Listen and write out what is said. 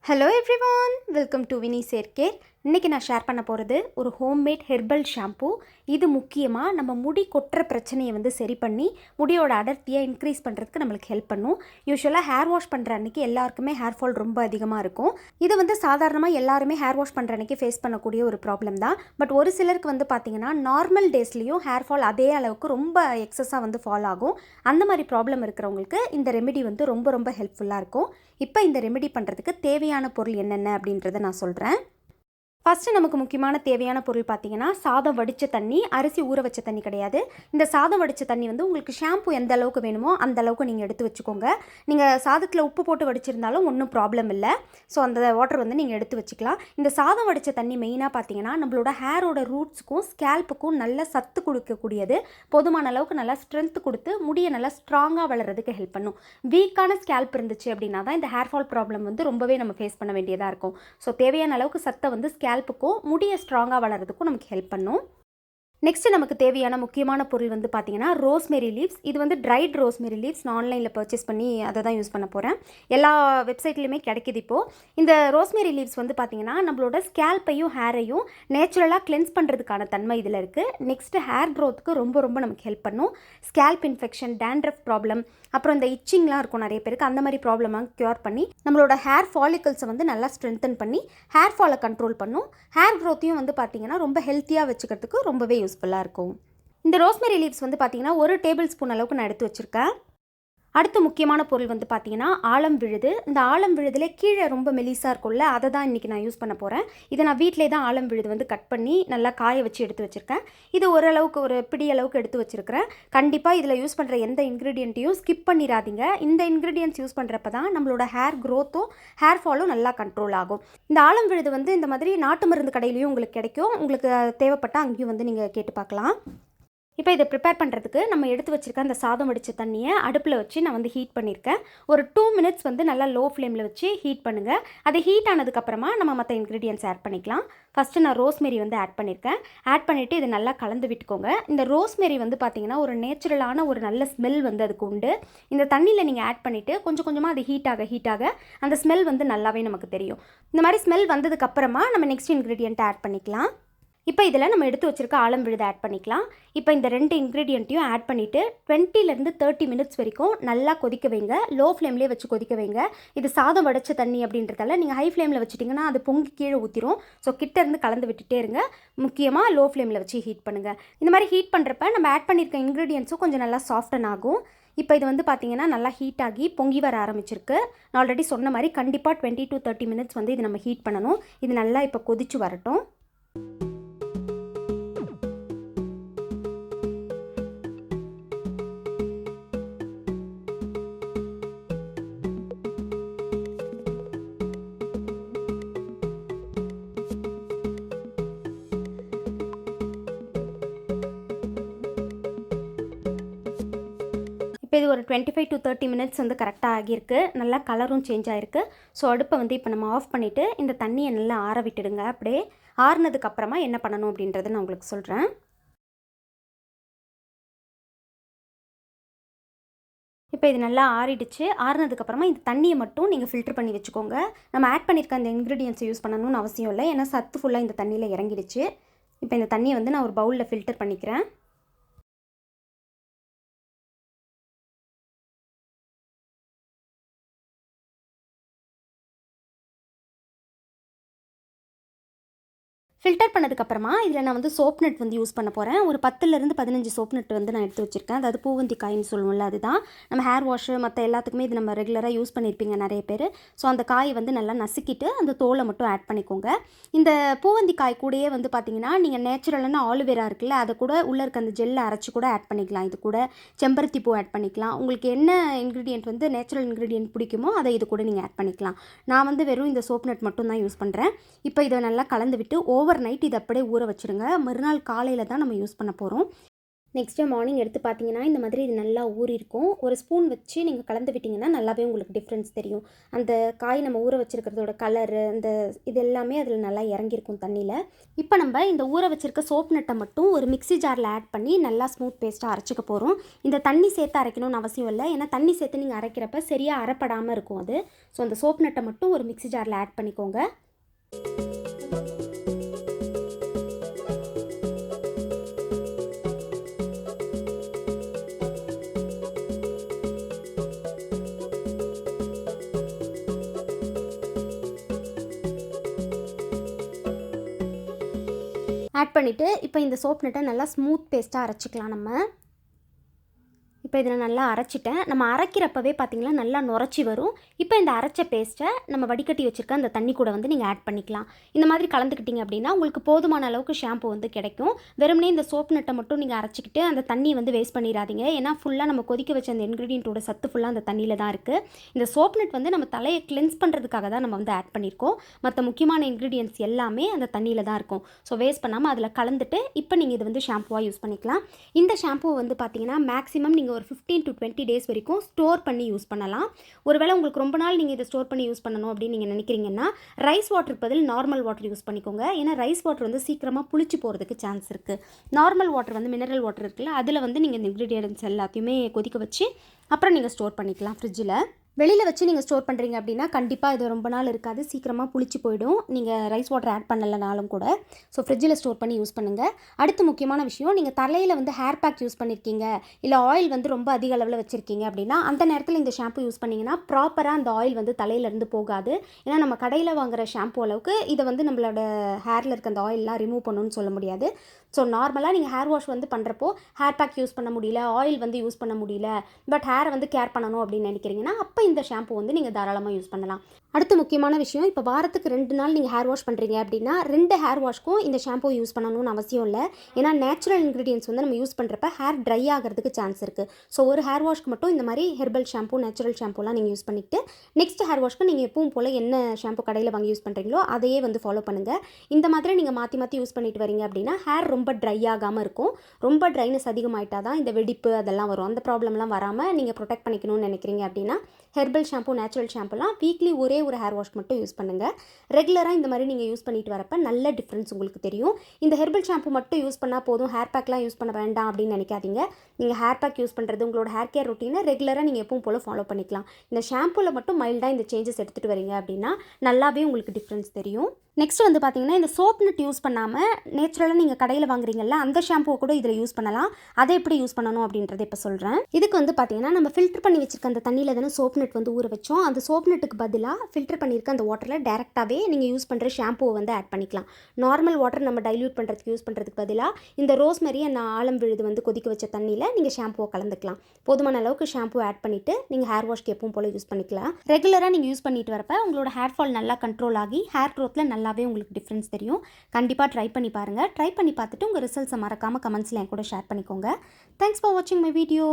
Hello everyone, welcome to Vini சேர்க்கேர். இன்றைக்கி நான் ஷேர் பண்ண போகிறது ஒரு ஹோம்மேட் ஹெர்பல் ஷாம்பூ. இது முக்கியமாக நம்ம முடி கொட்டுற பிரச்சனையை சரி பண்ணி முடியோட அடர்த்தியை இன்க்ரீஸ் பண்ணுறதுக்கு நம்மளுக்கு ஹெல்ப் பண்ணும். யூஸ்வலாக ஹேர் வாஷ் பண்ணுற அன்றைக்கி எல்லாருக்குமே ஹேர் ஃபால் ரொம்ப அதிகமாக இருக்கும். இது சாதாரணமாக எல்லாருமே ஹேர் வாஷ் பண்ணுற அன்றைக்கி ஃபேஸ் பண்ணக்கூடிய ஒரு ப்ராப்ளம் தான். பட் ஒரு சிலருக்கு பார்த்திங்கன்னா நார்மல் டேஸ்லேயும் ஹேர் ஃபால் அதே அளவுக்கு ரொம்ப எக்ஸஸாக ஃபால் ஆகும். அந்த மாதிரி ப்ராப்ளம் இருக்கிறவங்களுக்கு இந்த ரெமெடி ரொம்ப ரொம்ப ஹெல்ப்ஃபுல்லாக இருக்கும். இப்போ இந்த ரெமெடி பண்ணுறதுக்கு தேவையான பொருள் என்னென்ன அப்படின்றத நான் சொல்கிறேன். ஃபஸ்ட்டு நமக்கு முக்கியமான தேவையான பொருள் பார்த்திங்கன்னா, சாதம் வடித்த தண்ணி. அரிசி ஊற வச்ச தண்ணி கிடையாது. இந்த சாதம் வடித்த தண்ணி உங்களுக்கு ஷாம்பு எந்த அளவுக்கு வேணுமோ அந்த அளவுக்கு நீங்கள் எடுத்து வச்சுக்கோங்க. நீங்கள் சாதத்தில் உப்பு போட்டு வடிச்சிருந்தாலும் ஒன்றும் ப்ராப்ளம் இல்லை. ஸோ அந்த வாட்டர் நீங்கள் எடுத்து வச்சுக்கலாம். இந்த சாதம் வடித்த தண்ணி மெயினாக பார்த்திங்கன்னா நம்மளோட ஹேரோட ரூட்ஸுக்கும் ஸ்கேல்ப்புக்கும் நல்ல சத்து கொடுக்கக்கூடியது. போதுமான அளவுக்கு நல்லா ஸ்ட்ரென்த் கொடுத்து முடியை நல்லா ஸ்ட்ராங்காக வளர்கிறதுக்கு ஹெல்ப் பண்ணும். வீக்கான ஸ்கேல்ப் இருந்துச்சு அப்படின்னா தான் இந்த ஹேர் ஃபால் ப்ராப்ளம் ரொம்பவே நம்ம ஃபேஸ் பண்ண வேண்டியதாக இருக்கும். ஸோ தேவையான அளவுக்கு சத்தை ஸ்கேல்ப்புக்கும் முடியை ஸ்ட்ராங்காக வளர்கிறதுக்கும் நமக்கு ஹெல்ப் பண்ணும். நெக்ஸ்ட்டு நமக்கு தேவையான முக்கியமான பொருள் பார்த்தீங்கன்னா ரோஸ்மெரி லீவ்ஸ். இது ட்ரைட் ரோஸ்மெரி லீவ்ஸ். நான் ஆன்லைனில் பர்ச்சேஸ் பண்ணி அதை தான் யூஸ் பண்ண போகிறேன். எல்லா வெப்சைட்லேயுமே கிடைக்கிது இப்போது. இந்த ரோஸ்மெரி லீவ்ஸ் பார்த்தீங்கன்னா நம்மளோட ஸ்கேல்ப்பையும் ஹேரையும் நேச்சுரலாக கிளென்ஸ் பண்ணுறதுக்கான தன்மை இதில் இருக்குது. நெக்ஸ்ட்டு ஹேர் க்ரோத்துக்கு ரொம்ப ரொம்ப நமக்கு ஹெல்ப் பண்ணும். ஸ்கேல்ப் இன்ஃபெக்ஷன், டேண்ட்ரஃப் ப்ராப்ளம், அப்புறம் இந்த இச்சிங்லாம் இருக்கும் நிறைய பேருக்கு, அந்த மாதிரி ப்ராப்ளமாக க்யூர் பண்ணி நம்மளோட ஹேர் ஃபாலிகல்ஸை நல்லா ஸ்ட்ரென்தன் பண்ணி ஹேர் ஃபாலை கண்ட்ரோல் பண்ணும். ஹேர் க்ரோத்தையும் பார்த்தீங்கன்னா ரொம்ப ஹெல்த்தியாக வச்சுக்கிறதுக்கு ரொம்பவே யூஸ்ஃபுல்லாக இருக்கும். இந்த ரோஸ்மெரி லீவ்ஸ் பார்த்தீங்கன்னா 1 டேபிள் ஸ்பூன் அளவுக்கு நான் எடுத்து வச்சுருக்கேன். அடுத்த முக்கியமான பொருள் பார்த்தீங்கன்னா ஆலம் விழுது. இந்த ஆலம் விழுதுல கீழே ரொம்ப மெலிசாக இருக்கும்ல, அதை தான் இன்றைக்கி நான் யூஸ் பண்ண போகிறேன். இதை நான் வீட்டிலே தான் ஆலம் விழுது கட் பண்ணி நல்லா காய வச்சு எடுத்து வச்சுருக்கேன். இது ஓரளவுக்கு ஒரு பிடி அளவுக்கு எடுத்து வச்சுருக்கிறேன். கண்டிப்பாக இதில் யூஸ் பண்ணுற எந்த இன்க்ரீடியண்ட்டையும் ஸ்கிப் பண்ணிடாதீங்க. இந்த இன்க்ரீடியன்ட்ஸ் யூஸ் பண்ணுறப்ப தான் நம்மளோட ஹேர் க்ரோத்தும் ஹேர் ஃபாலும் நல்லா கண்ட்ரோல் ஆகும். இந்த ஆலம் விழுது இந்த மாதிரி நாட்டு மருந்து கடையிலையும் உங்களுக்கு கிடைக்கும். உங்களுக்கு தேவைப்பட்டால் அங்கேயும் நீங்கள் கேட்டு பார்க்கலாம். இப்போ இதை ப்ரிப்பேர் பண்ணுறதுக்கு நம்ம எடுத்து வச்சுருக்க அந்த சாதம் வடித்த தண்ணியை அடுப்பில் வச்சு நான் ஹீட் பண்ணியிருக்கேன். ஒரு 2 மினிட்ஸ் நல்லா லோ ஃப்ளேமில் வச்சு ஹீட் பண்ணுங்கள். அது ஹீட் ஆனதுக்கப்புறமா நம்ம மற்ற இன்க்ரீடியன்ட்ஸ் ஆட் பண்ணிக்கலாம். ஃபஸ்ட்டு நான் ரோஸ்மெரி ஆட் பண்ணியிருக்கேன். ஆட் பண்ணிவிட்டு இது நல்லா கலந்து விட்டுக்கோங்க. இந்த ரோஸ்மெரி பார்த்திங்கன்னா ஒரு நேச்சுரலான ஒரு நல்ல ஸ்மெல் அதுக்கு உண்டு. இந்த தண்ணியில் நீங்கள் ஆட் பண்ணிவிட்டு கொஞ்சம் கொஞ்சமாக அது ஹீட் ஆக அந்த ஸ்மெல் நல்லாவே நமக்கு தெரியும். இந்த மாதிரி ஸ்மெல் வந்ததுக்கப்புறமா நம்ம நெக்ஸ்ட் இன்க்ரீடியண்ட்டை ஆட் பண்ணிக்கலாம். இப்போ இதில் நம்ம எடுத்து வச்சுருக்க ஆலம் விழுது ஆட் பண்ணிக்கலாம். இப்போ இந்த 2 இன்க்ரீடியண்ட்டையும் ஆட் பண்ணிவிட்டு 20லேருந்து 30 மினிட்ஸ் வரைக்கும் நல்லா கொதிக்க வைங்க. லோ ஃப்ளேம்லேயே வச்சு கொதிக்க வைங்க. இது சாதம் வடித்த தண்ணி அப்படின்றதால நீங்கள் ஹை ஃப்ளேமில் வச்சுட்டிங்கன்னா அது பொங்கி கீழே ஊற்றிடும். ஸோ கிட்டேருந்து கலந்து விட்டுட்டே இருங்க. முக்கியமாக லோ ஃப்ளேமில் வச்சு ஹீட் பண்ணுங்கள். இந்த மாதிரி ஹீட் பண்ணுறப்ப நம்ம ஆட் பண்ணியிருக்க இன்க்ரீடியன்ட்ஸும் கொஞ்சம் நல்லா சாஃப்டன் ஆகும். இப்போ இது பார்த்தீங்கன்னா நல்லா ஹீட் ஆகி பொங்கி வர ஆரம்பிச்சிருக்கு. நான் ஆல்ரெடி சொன்ன மாதிரி கண்டிப்பாக 20 to 30 மினிட்ஸ் இது நம்ம ஹீட் பண்ணணும். இது நல்லா இப்போ கொதிச்சு வரட்டும். இப்போ இது ஒரு 25 to 30 மினிட்ஸ் கரெக்டாக ஆகியிருக்கு. நல்லா கலரும் சேஞ்ச் ஆகிருக்கு. ஸோ அடுப்பை இப்போ நம்ம ஆஃப் பண்ணிவிட்டு இந்த தண்ணியை நல்லா ஆற விட்டுடுங்க. அப்படியே ஆறுனதுக்கப்புறமா என்ன பண்ணணும் அப்படின்றத நான் உங்களுக்கு சொல்கிறேன். இப்போ இது நல்லா ஆறிடுச்சு. ஆறுனதுக்கப்புறமா இந்த தண்ணியை மட்டும் நீங்கள் ஃபில்டர் பண்ணி வச்சுக்கோங்க. நம்ம ஆட் பண்ணியிருக்க அந்த இன்க்ரீடியன்ஸை யூஸ் பண்ணணும்னு அவசியம் இல்லை. ஏன்னா சத்து ஃபுல்லாக இந்த தண்ணியில் இறங்கிடுச்சு. இப்போ இந்த தண்ணியை நான் ஒரு பவுலில் ஃபில்டர் பண்ணிக்கிறேன். ஃபில்டர் பண்ணதுக்கப்புறமா இதில் நான் சோப் நட் யூஸ் பண்ண போகிறேன். ஒரு 10லேருந்து 15 சோப் நட் நான் எடுத்து வச்சுருக்கேன். அதாவது பூவந்தி காயின்னு சொல்லுவோம்ல, அதுதான். நம்ம ஹேர் வாஷு மற்ற எல்லாத்துக்குமே இது நம்ம ரெகுலராக யூஸ் பண்ணியிருப்பீங்க நிறைய பேர். ஸோ அந்த காயை நல்லா நசுக்கிட்டு அந்த தோலை மட்டும் ஆட் பண்ணிக்கோங்க. இந்த பூவந்தி காய் கூடயே பார்த்திங்கன்னா நீங்கள் நேச்சுரலான ஆலுவேரா இருக்குல்ல, அதை கூட உள்ளே இருக்க அந்த ஜெல்லை அரைச்சி கூட ஆட் பண்ணிக்கலாம். இது கூட செம்பருத்தி பூ ஆட் பண்ணிக்கலாம். உங்களுக்கு என்ன இன்க்ரீடியன்ட் நேச்சுரல் இன்க்ரீடியன்ட் பிடிக்குமோ அதை இது கூட நீங்கள் ஆட் பண்ணிக்கலாம். நான் வெறும் இந்த சோப் நட் மட்டும் தான் யூஸ் பண்ணுறேன். இப்போ இதை நல்லா கலந்து விட்டு ஓவர் நைட் இதை அப்படியே ஊற வச்சுருங்க. மறுநாள் காலையில் தான் நம்ம யூஸ் பண்ண போகிறோம். நெக்ஸ்ட் டே மார்னிங் எடுத்து பார்த்தீங்கன்னா இந்த மாதிரி இது நல்லா ஊறியிருக்கும். ஒரு ஸ்பூன் வச்சு நீங்கள் கலந்து விட்டிங்கன்னா நல்லாவே உங்களுக்கு டிஃப்ரென்ஸ் தெரியும். அந்த காய் நம்ம ஊற வச்சுருக்கிறதோட கலரு அந்த இது எல்லாமே அதில் நல்லா இறங்கியிருக்கும் தண்ணியில். இப்போ நம்ம இந்த ஊற வச்சுருக்க சோப் நட்டை மட்டும் ஒரு மிக்ஸி ஜாரில் ஆட் பண்ணி நல்லா ஸ்மூத் பேஸ்ட்டாக அரைச்சிக்க போகிறோம். இந்த தண்ணி சேர்த்து அரைக்கணும்னு அவசியம் இல்லை, ஏன்னா தண்ணி சேர்த்து நீங்கள் அரைக்கிறப்ப சரியாக அரைப்படாமல் இருக்கும் அது. ஸோ அந்த சோப் நட்டை மட்டும் ஒரு மிக்ஸி ஜாரில் ஆட் பண்ணிக்கோங்க. ஆட் பண்ணிவிட்டு இப்போ இந்த சோப் நட்டை நல்லா ஸ்மூத் பேஸ்ட்டாக அரைச்சிக்கலாம் நம்ம. இப்போ இதில் நல்லா அரைச்சிட்டேன். நம்ம அரைக்கிறப்பவே பார்த்திங்கன்னா நல்லா நுரைச்சி வரும். இப்போ இந்த அரைச்ச பேஸ்ட்டை நம்ம வடிகட்டி வச்சுருக்க அந்த தண்ணி கூட வந்து நீங்கள் ஆட் பண்ணிக்கலாம். இந்த மாதிரி கலந்துக்கிட்டிங்க அப்படின்னா உங்களுக்கு போதுமான அளவுக்கு ஷாம்பு வந்து கிடைக்கும். வெறுமனே இந்த சோப் நட்டை மட்டும் நீங்கள் அரைச்சிக்கிட்டு அந்த தண்ணி வந்து வேஸ்ட் பண்ணிடாதீங்க. ஏன்னா ஃபுல்லாக நம்ம கொதிக்க வச்ச அந்த இன்க்ரீடியண்ட்டோட சத்து ஃபுல்லாக அந்த தண்ணியில் தான் இருக்குது. இந்த சோப் நட் வந்து நம்ம தலையை கிளென்ஸ் பண்ணுறதுக்காக தான் நம்ம வந்து ஆட் பண்ணியிருக்கோம். மற்ற முக்கியமான இன்க்ரீடியன்ட்ஸ் எல்லாமே அந்த தண்ணியில் தான் இருக்கும். ஸோ வேஸ்ட் பண்ணாமல் அதில் கலந்துட்டு இப்போ நீங்கள் இது வந்து ஷாம்புவாக யூஸ் பண்ணிக்கலாம். இந்த ஷாம்பு வந்து பார்த்திங்கன்னா மேக்ஸிமம் நீங்கள் ஒரு 15 to 20 டேஸ் வரைக்கும் ஸ்டோர் பண்ணி யூஸ் பண்ணலாம். ஒருவேளை உங்களுக்கு ரொம்ப நாள் நீங்கள் இதை ஸ்டோர் பண்ணி யூஸ் பண்ணணும் அப்படின்னு நீங்கள் நினைக்கிறீங்கன்னா ரைஸ் வாட்டருக்கு பதில் நார்மல் வாட்டர் யூஸ் பண்ணிக்கோங்க. ஏன்னா ரைஸ் வாட்டர் வந்து சீக்கிரமாக புளிச்சு போகிறதுக்கு சான்ஸ் இருக்குது. நார்மல் வாட்டர் வந்து மினரல் வாட்டர் இருக்குல்ல, அதில் வந்து நீங்கள் இந்த இன்க்ரீடியன்ட்ஸ் எல்லாத்தையுமே கொதிக்க வச்சு அப்புறம் நீங்கள் ஸ்டோர் பண்ணிக்கலாம் ஃப்ரிட்ஜில். வெளியில் வச்சு நீங்கள் ஸ்டோர் பண்ணுறீங்க அப்படின்னா கண்டிப்பாக இது ரொம்ப நாள் இருக்காது, சீக்கிரமாக புளிச்சு போயிடும் நீங்கள் ரைஸ் வாட்டர் ஆட் பண்ணலைனாலும் கூட. ஸோ ஃப்ரிட்ஜில் ஸ்டோர் பண்ணி யூஸ் பண்ணுங்கள். அடுத்து முக்கியமான விஷயம், நீங்கள் தலையில் வந்து ஹேர் பேக் யூஸ் பண்ணியிருக்கீங்க, இல்லை ஆயில் வந்து ரொம்ப அதிக அளவில் வச்சுருக்கீங்க அப்படின்னா அந்த நேரத்தில் இந்த ஷாம்பு யூஸ் பண்ணிங்கன்னா ப்ராப்பராக அந்த ஆயில் வந்து தலையிலேருந்து போகாது. ஏன்னா நம்ம கடையில் வாங்குகிற ஷாம்பு அளவுக்கு இதை வந்து நம்மளோட ஹேரில் இருக்க அந்த ஆயிலெலாம் ரிமூவ் பண்ணணும்னு சொல்ல முடியாது. ஸோ நார்மலாக நீங்கள் ஹேர் வாஷ் வந்து பண்ணுறப்போ ஹேர் பேக் யூஸ் பண்ண முடியல, ஆயில் வந்து யூஸ் பண்ண முடியல, பட் ஹேரை வந்து கேர் பண்ணணும் அப்படின்னு நினைக்கிறீங்கன்னா அப்போ இந்த ஷாம்பு வந்து நீங்கள் தாராளமாக யூஸ் பண்ணலாம். அடுத்து முக்கியமான விஷயம், இப்போ வாரத்துக்கு 2 நாள் நீங்கள் ஹேர் வாஷ் பண்ணுறீங்க அப்படின்னா 2 ஹேர் வாஷ்க்கும் இந்த ஷாம்பு யூஸ் பண்ணணும்னு அவசியம் இல்லை. ஏன்னா நேச்சுரல் இன்க்ரீடியன்ஸ் வந்து நம்ம யூஸ் பண்ணுறப்ப ஹேர் ட்ரை ஆகிறதுக்கு சான்ஸ் இருக்குது. ஸோ ஒரு ஹேர் வாஷ்க்கு மட்டும் இந்த மாதிரி ஹெர்பல் ஷாம்பு, நேச்சுரல் ஷாம்புலாம் நீங்கள் யூஸ் பண்ணிவிட்டு நெக்ஸ்ட் ஹேர் வாஷ்க்கு நீங்கள் எப்பவும் போல் என்ன ஷாம்பு கடையில் வாங்கி யூஸ் பண்ணுறீங்களோ அதையே வந்து ஃபாலோ பண்ணுங்கள். இந்த மாதிரி நீங்கள் மாற்றி யூஸ் பண்ணிட்டு வரீங்க அப்படின்னா ஹேர் ரொம்ப ட்ரை ஆகாமல் இருக்கும். ரொம்ப ட்ரைனஸ் அதிகமாகிட்டா தான் இந்த வெடிப்பு அதெல்லாம் வரும். அந்த ப்ராப்ளம்லாம் வராமல் நீங்கள் ப்ரொடெக்ட் பண்ணிக்கணும்னு நினைக்கிறீங்க அப்படின்னா ஹெர்பல் ஷாம்பு, நேச்சுரல் ஷாம்புலாம் வீக்லி ஒரே ஒரு ஹேர் வாஷ் மட்டும் யூஸ் பண்ணுங்கள். ரெகுலராக இந்த மாதிரி நீங்கள் யூஸ் பண்ணிட்டு வரப்போ நல்ல டிஃப்ரென்ஸ் உங்களுக்கு தெரியும். இந்த ஹெர்பல் ஷாம்பு மட்டும் யூஸ் பண்ணால் போதும், ஹேர் பேக்லாம் யூஸ் பண்ண வேண்டாம் அப்படின்னு நினைக்காதீங்க. நீங்கள் ஹேர் பேக் யூஸ் பண்ணுறது உங்களோட ஹேர் கேர் ரொட்டீனை ரெகுலராக நீங்கள் எப்பவும் போல் ஃபாலோ பண்ணிக்கலாம். இந்த ஷாம்புவில் மட்டும் மைல்டாக இந்த சேஞ்சஸ் எடுத்துகிட்டு வரீங்க அப்படின்னா நல்லாவே உங்களுக்கு டிஃப்ரென்ஸ் தெரியும். நெக்ஸ்ட் வந்து பார்த்தீங்கன்னா இந்த சோப் நட் யூஸ் பண்ணாமல் நேச்சுரலாக நீங்கள் கடையில் வாங்குறீங்கல்ல அந்த ஷாம்புவை கூட இதில் யூஸ் பண்ணலாம். அதை எப்படி யூஸ் பண்ணணும் அப்படின்றத இப்போ சொல்கிறேன். இதுக்கு வந்து பார்த்தீங்கன்னா நம்ம ஃபில்டர் பண்ணி வச்சிருக்க அந்த தண்ணியில் தானே சோப் நட் வந்து ஊற வச்சோம். அந்த சோப் நட்டுக்கு பதிலாக ஃபில்டர் பண்ணியிருக்க அந்த வாட்டரில் டேரெக்டாகவே நீங்கள் யூஸ் பண்ணுற ஷாம்புவை வந்து ஆட் பண்ணிக்கலாம். நார்மல் வாட்டர் நம்ம டைல்யூட் பண்ணுறதுக்கு யூஸ் பண்ணுறதுக்கு பதிலாக இந்த ரோஸ்மெரி அந்த ஆலம் விழுது வந்து கொதிக்க வச்ச தண்ணியில் நீங்கள் ஷாம்புவை கலந்துக்கலாம். போதுமான அளவுக்கு ஷாம்பு ஆட் பண்ணிவிட்டு நீங்கள் ஹேர் வாஷ்க்கு எப்பவும் போல் யூஸ் பண்ணிக்கலாம். ரெகுலராக நீங்கள் யூஸ் பண்ணிட்டு வரப்போ உங்களோட ஹேர் ஃபால் நல்லா கண்ட்ரோல் ஆகி ஹேர் க்ரோத்தில் நல்லாவே உங்களுக்கு டிஃப்ரென்ஸ் தெரியும். கண்டிப்பாக ட்ரை பண்ணி பாருங்கள். ட்ரை பண்ணி பார்த்துட்டு உங்கள் ரிசல்ட்ஸை மறக்காமல் கமெண்ட்ஸில் என் கூட ஷேர் பண்ணிக்கோங்க. தேங்க்ஸ் ஃபார் வாட்சிங் மை வீடியோ.